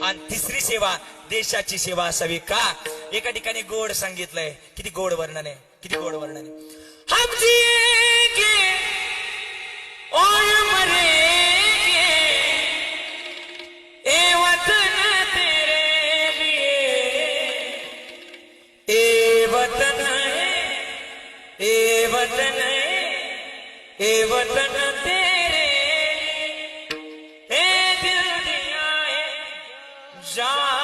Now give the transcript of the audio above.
आणि तिसरी सेवा देशाची सेवा असावी का. एका ठिकाणी गोड सांगितलंय, किती गोड वर्णन आहे, किती गोड वर्णन आहे. हम जिएंगे और मरेंगे ए वतन तेरे लिए, ए वतन है, ए वतन है, ए वतन तेरे लिए, ए दिल दिया है जान